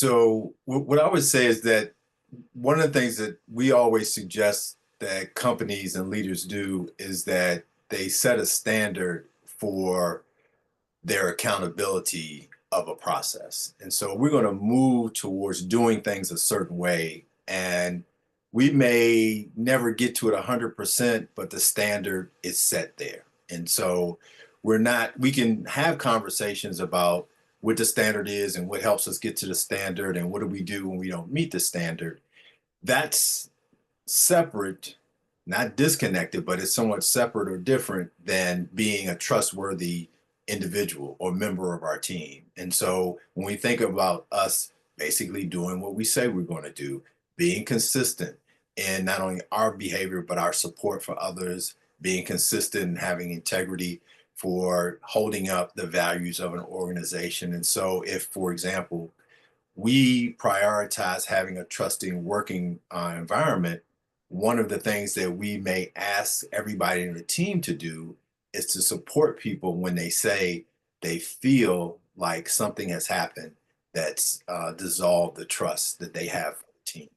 So what I would say is that one of the things that we always suggest that companies and leaders do is that they set a standard for their accountability of a process. And so we're going to move towards doing things a certain way. And we may never get to it 100%, but the standard is set there. And so we can have conversations about what the standard is and what helps us get to the standard and what do we do when we don't meet the standard. That's separate, not disconnected, but it's somewhat separate or different than being a trustworthy individual or member of our team. And so when we think about us basically doing what we say we're going to do, being consistent in not only our behavior, but our support for others, being consistent and having integrity for holding up the values of an organization. And so if, for example, we prioritize having a trusting working environment, one of the things that we may ask everybody in the team to do is to support people when they say they feel like something has happened that's dissolved the trust that they have for the team.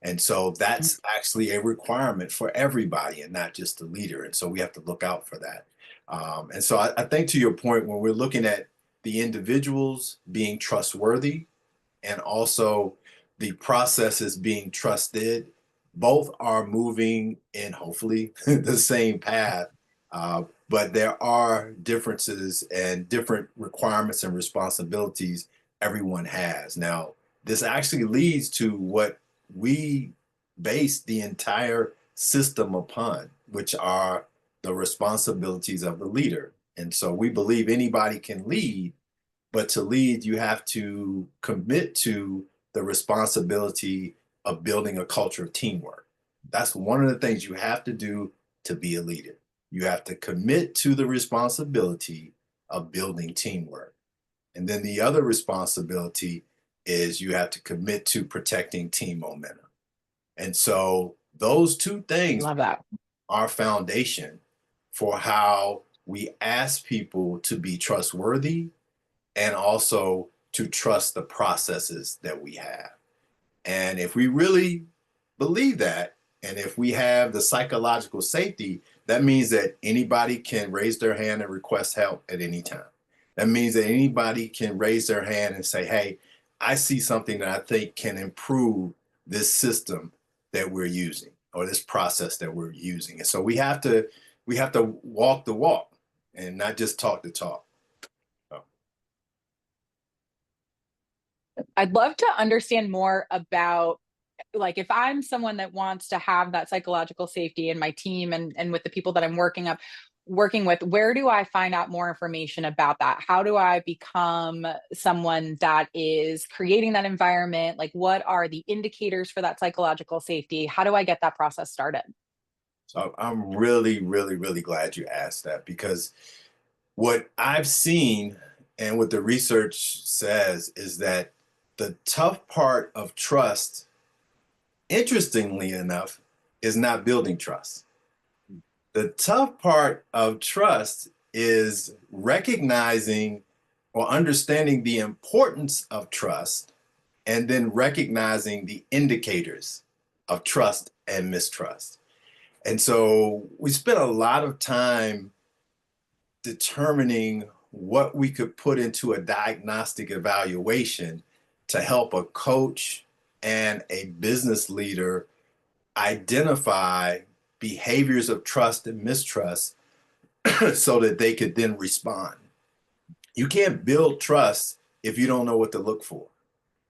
And so that's actually a requirement for everybody and not just the leader. And so we have to look out for that. And so I think to your point, when we're looking at the individuals being trustworthy and also the processes being trusted, both are moving in hopefully the same path. But there are differences and different requirements and responsibilities everyone has. Now, this actually leads to what we base the entire system upon, which are the responsibilities of the leader. And so we believe anybody can lead, but to lead, you have to commit to the responsibility of building a culture of teamwork. That's one of the things you have to do to be a leader. You have to commit to the responsibility of building teamwork. And then the other responsibility is you have to commit to protecting team momentum. And so those two things Love that. are foundation for how we ask people to be trustworthy and also to trust the processes that we have. And if we really believe that, and if we have the psychological safety, that means that anybody can raise their hand and request help at any time. That means that anybody can raise their hand and say, hey, I see something that I think can improve this system that we're using or this process that we're using. And so we have to walk the walk and not just talk the talk. I'd love to understand more about, like, if I'm someone that wants to have that psychological safety in my team and with the people that I'm working with, where do I find out more information about that? How do I become someone that is creating that environment? Like, what are the indicators for that psychological safety? How do I get that process started? So I'm really, really, really glad you asked that, because what I've seen and what the research says is that the tough part of trust, interestingly enough, is not building trust. The tough part of trust is recognizing or understanding the importance of trust and then recognizing the indicators of trust and mistrust. And so we spent a lot of time determining what we could put into a diagnostic evaluation to help a coach and a business leader identify behaviors of trust and mistrust so that they could then respond. You can't build trust if you don't know what to look for.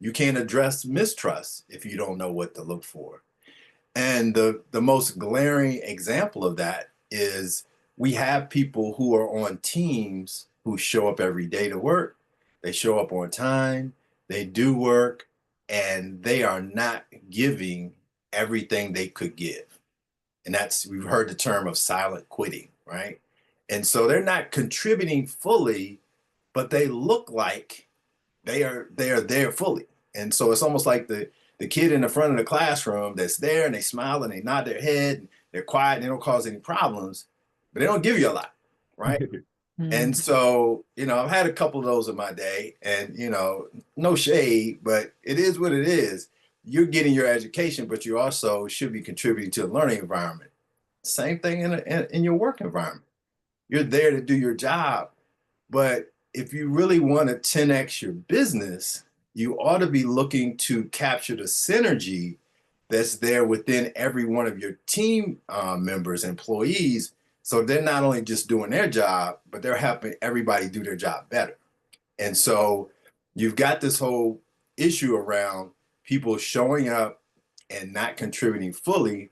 You can't address mistrust if you don't know what to look for. And the most glaring example of that is we have people who are on teams who show up every day to work. They show up on time, they do work, and they are not giving everything they could give. And we've heard the term of silent quitting, right? And so they're not contributing fully, but they look like they are there fully. And so it's almost like the kid in the front of the classroom that's there and they smile and they nod their head, and they're quiet, and they don't cause any problems, but they don't give you a lot, right? And Mm. so, I've had a couple of those in my day, and, no shade, but it is what it is. You're getting your education, but you also should be contributing to the learning environment. Same thing in your work environment. You're there to do your job, but if you really want to 10x your business, you ought to be looking to capture the synergy that's there within every one of your team members, employees. So they're not only just doing their job, but they're helping everybody do their job better. And so you've got this whole issue around people showing up and not contributing fully,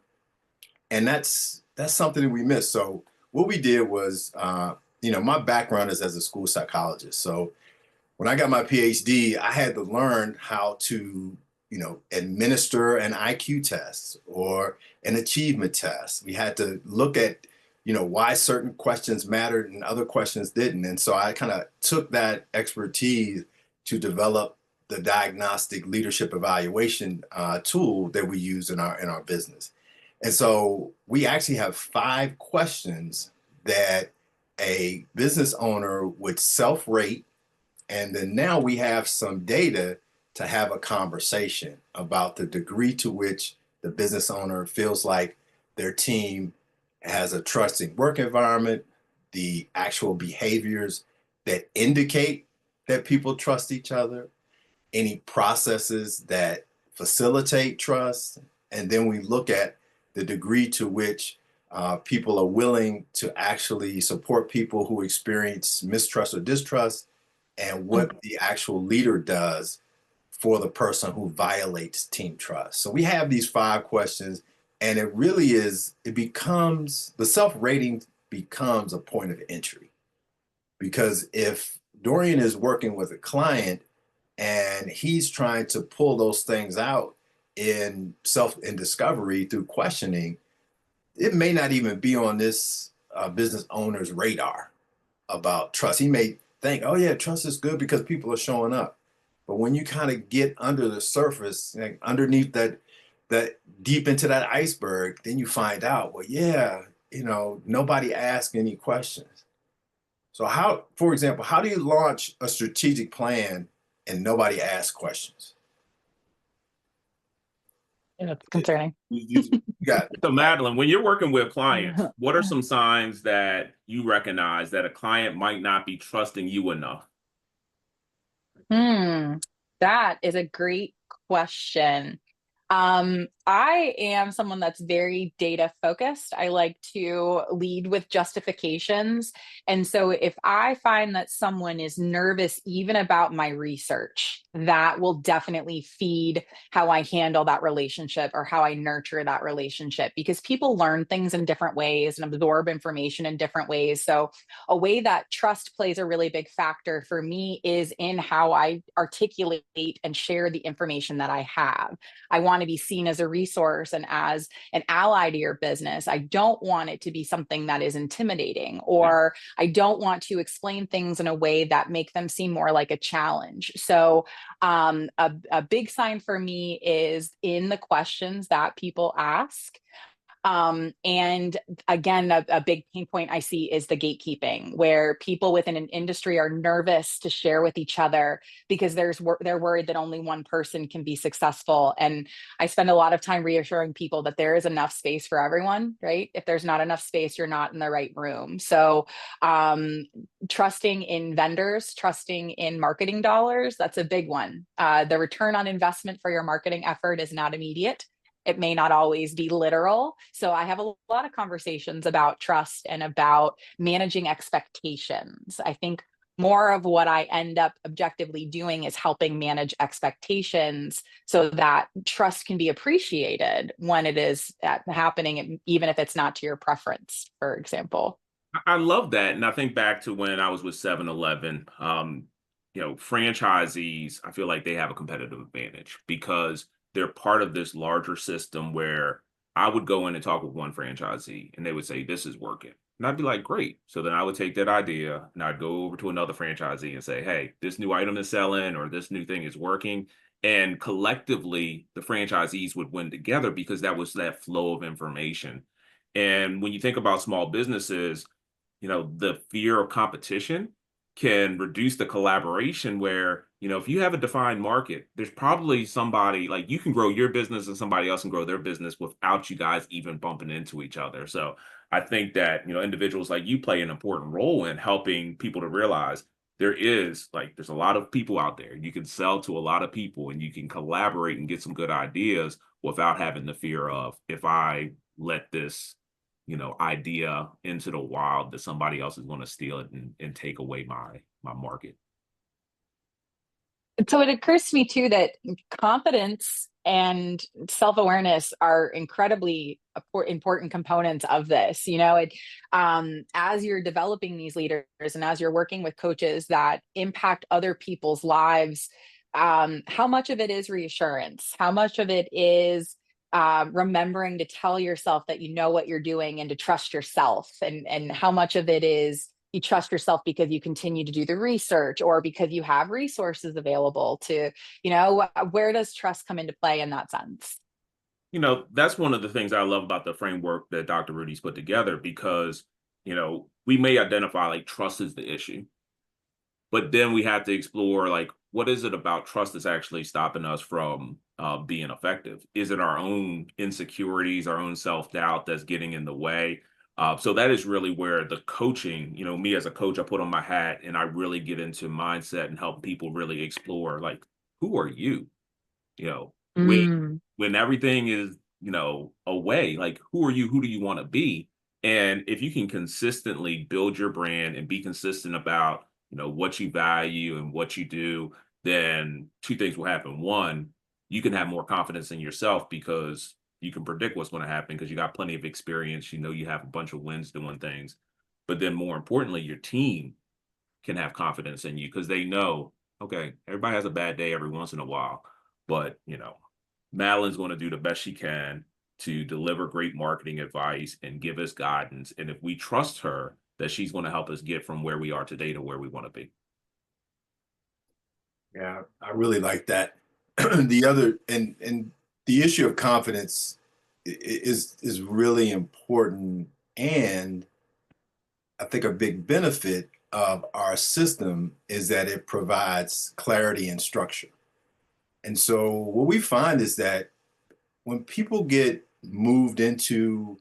and that's something that we miss. So what we did was, my background is as a school psychologist. So when I got my PhD, I had to learn how to, administer an IQ test or an achievement test. We had to look at, why certain questions mattered and other questions didn't. And so I kind of took that expertise to develop the diagnostic leadership evaluation tool that we use in our business. And so we actually have 5 questions that a business owner would self-rate, and then now we have some data to have a conversation about the degree to which the business owner feels like their team has a trusting work environment, the actual behaviors that indicate that people trust each other, any processes that facilitate trust. And then we look at the degree to which people are willing to actually support people who experience mistrust or distrust, and Mm. what the actual leader does for the person who violates team trust. So we have these 5 questions, and it becomes, the self rating becomes a point of entry. Because if Dorian is working with a client and he's trying to pull those things out in discovery through questioning, it may not even be on this business owner's radar about trust. He may think, oh yeah, trust is good because people are showing up. But when you kind of get under the surface, like underneath that deep into that iceberg, then you find out, well, yeah, nobody asked any questions. So for example, how do you launch a strategic plan and nobody asks questions? Yeah, that's It- concerning. you got So Madeline, when you're working with clients, what are some signs that you recognize that a client might not be trusting you enough? Hmm, that is a great question. I am someone that's very data focused. I like to lead with justifications. And so if I find that someone is nervous even about my research, that will definitely feed how I handle that relationship or how I nurture that relationship, because people learn things in different ways and absorb information in different ways. So a way that trust plays a really big factor for me is in how I articulate and share the information that I have. I want to be seen as a resource and as an ally to your business. I don't want it to be something that is intimidating, or I don't want to explain things in a way that make them seem more like a challenge. So a big sign for me is in the questions that people ask. And again, a big pain point I see is the gatekeeping, where people within an industry are nervous to share with each other because they're worried that only one person can be successful. And I spend a lot of time reassuring people that there is enough space for everyone, right? If there's not enough space, you're not in the right room. So trusting in vendors, trusting in marketing dollars, that's a big one. The return on investment for your marketing effort is not immediate. It may not always be literal. So I have a lot of conversations about trust and about managing expectations. I think more of what I end up objectively doing is helping manage expectations so that trust can be appreciated when it is happening, even if it's not to your preference, for example. I love that. And I think back to when I was with 7-Eleven, franchisees, I feel like they have a competitive advantage because they're part of this larger system where I would go in and talk with one franchisee and they would say, this is working. And I'd be like, great. So then I would take that idea and I'd go over to another franchisee and say, hey, this new item is selling or this new thing is working. And collectively, the franchisees would win together because that was that flow of information. And when you think about small businesses, the fear of competition can reduce the collaboration where, if you have a defined market, there's probably somebody like you can grow your business and somebody else can grow their business without you guys even bumping into each other. So I think that, individuals like you play an important role in helping people to realize there's a lot of people out there. You can sell to a lot of people and you can collaborate and get some good ideas without having the fear of, if I let this idea into the wild, that somebody else is going to steal it and take away my market. So it occurs to me too that confidence and self-awareness are incredibly important components of this. As you're developing these leaders and as you're working with coaches that impact other people's lives, how much of it is reassurance? How much of it is remembering to tell yourself that you know what you're doing and to trust yourself? And how much of it is you trust yourself because you continue to do the research or because you have resources available to, where does trust come into play in that sense? That's one of the things I love about the framework that Dr. Rudy's put together, because, we may identify like trust is the issue, but then we have to explore like, what is it about trust that's actually stopping us from being effective? Is it our own insecurities, our own self-doubt that's getting in the way? So that is really where the coaching, me as a coach, I put on my hat and I really get into mindset and help people really explore like, who are you? You know, when Mm. when everything is, away, like who are you? Who do you want to be? And if you can consistently build your brand and be consistent about, what you value and what you do, then two things will happen. One, you can have more confidence in yourself because you can predict what's going to happen because you got plenty of experience. You have a bunch of wins doing things. But then more importantly, your team can have confidence in you because they know, okay, everybody has a bad day every once in a while, but Madeline's going to do the best she can to deliver great marketing advice and give us guidance. And if we trust her, that she's going to help us get from where we are today to where we want to be. Yeah, I really like that. The other and the issue of confidence is really important, and I think a big benefit of our system is that it provides clarity and structure. And so what we find is that when people get moved into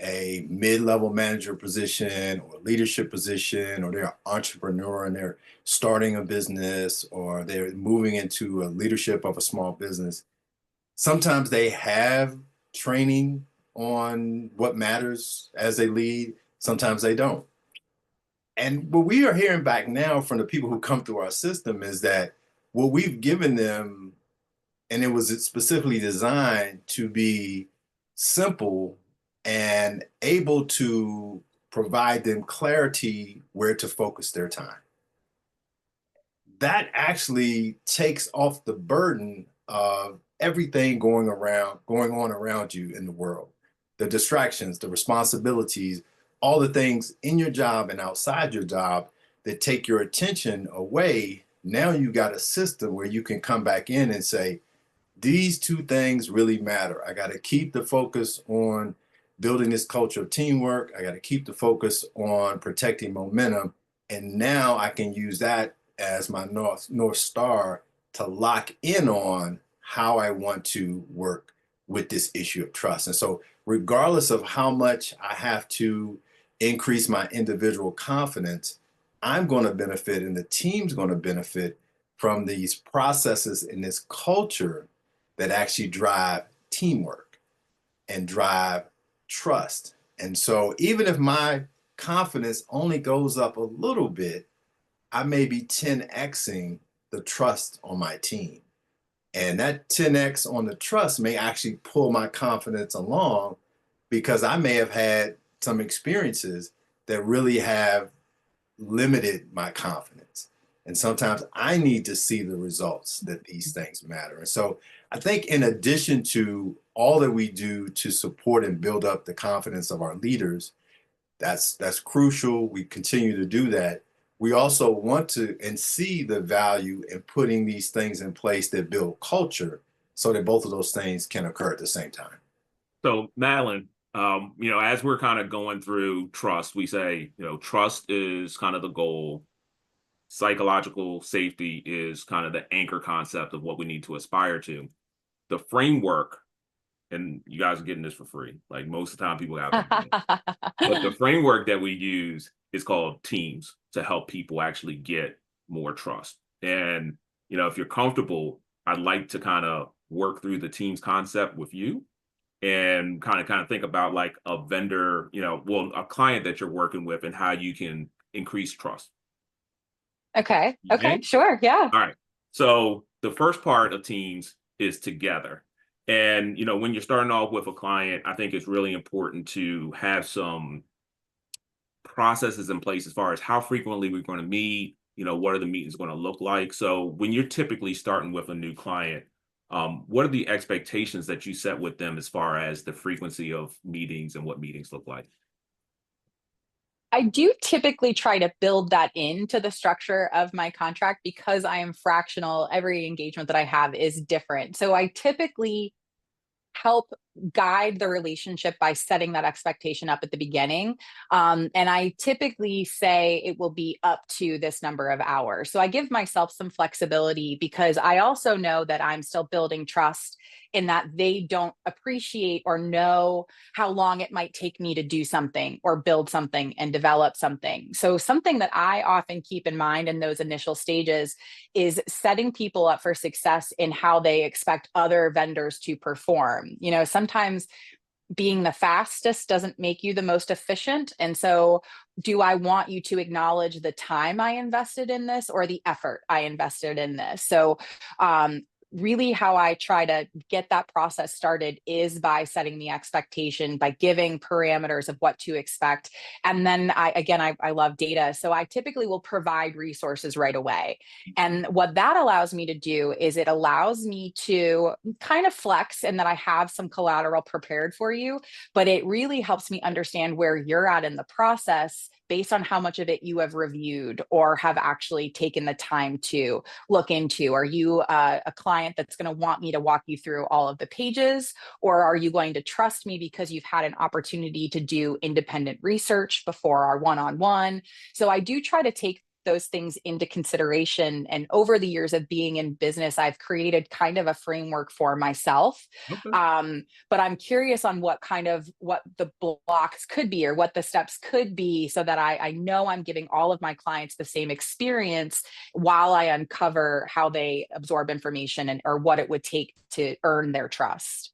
a mid-level manager position or leadership position, or they're an entrepreneur and they're starting a business, or they're moving into a leadership of a small business, sometimes they have training on what matters as they lead, sometimes they don't. And what we are hearing back now from the people who come through our system is that what we've given them, and it was specifically designed to be simple and able to provide them clarity where to focus their time. That actually takes off the burden of everything going on around you in the world, the distractions, the responsibilities, all the things in your job and outside your job that take your attention away. Now you got a system where you can come back in and say, these two things really matter. I got to keep the focus on building this culture of teamwork. I got to keep the focus on protecting momentum. And now I can use that as my North Star to lock in on how I want to work with this issue of trust. And so, regardless of how much I have to increase my individual confidence, I'm going to benefit and the team's going to benefit from these processes in this culture that actually drive teamwork and drive trust. And so even if my confidence only goes up a little bit, I may be 10xing the trust on my team. And that 10x on the trust may actually pull my confidence along because I may have had some experiences that really have limited my confidence. And sometimes I need to see the results that these things matter. And so I think in addition to all that we do to support and build up the confidence of our leaders, that's crucial. We continue to do that. We also want to and see the value in putting these things in place that build culture so that both of those things can occur at the same time. So, Madeline, As we're kind of going through trust, we say, trust is kind of the goal. Psychological safety is kind of the anchor concept of what we need to aspire to. The framework, and you guys are getting this for free. Like most of the time people have it. But the framework that we use is called teams to help people actually get more trust. And, if you're comfortable, I'd like to kind of work through the teams concept with you and kind of think about like a vendor, a client that you're working with and how you can increase trust. Okay. Okay? Sure. Yeah. All right. So the first part of teams is together. And, when you're starting off with a client, I think it's really important to have some processes in place as far as how frequently we're going to meet, what are the meetings going to look like. So when you're typically starting with a new client, what are the expectations that you set with them as far as the frequency of meetings and what meetings look like? I do typically try to build that into the structure of my contract because I am fractional. Every engagement that I have is different. So I typically help guide the relationship by setting that expectation up at the beginning. And I typically say it will be up to this number of hours. So I give myself some flexibility because I also know that I'm still building trust in that they don't appreciate or know how long it might take me to do something or build something and develop something. So something that I often keep in mind in those initial stages is setting people up for success in how they expect other vendors to perform. Sometimes being the fastest doesn't make you the most efficient. And so, do I want you to acknowledge the time I invested in this or the effort I invested in this? So, really, how I try to get that process started is by setting the expectation, by giving parameters of what to expect. And then I love data. So I typically will provide resources right away. And what that allows me to do is it allows me to kind of flex and that I have some collateral prepared for you, but it really helps me understand where you're at in the process based on how much of it you have reviewed or have actually taken the time to look into. Are you a client that's going to want me to walk you through all of the pages, or are you going to trust me because you've had an opportunity to do independent research before our one-on-one? So I do try to take those things into consideration. And over the years of being in business, I've created kind of a framework for myself. Okay. But I'm curious on what the blocks could be or what the steps could be so that I know I'm giving all of my clients the same experience while I uncover how they absorb information or what it would take to earn their trust.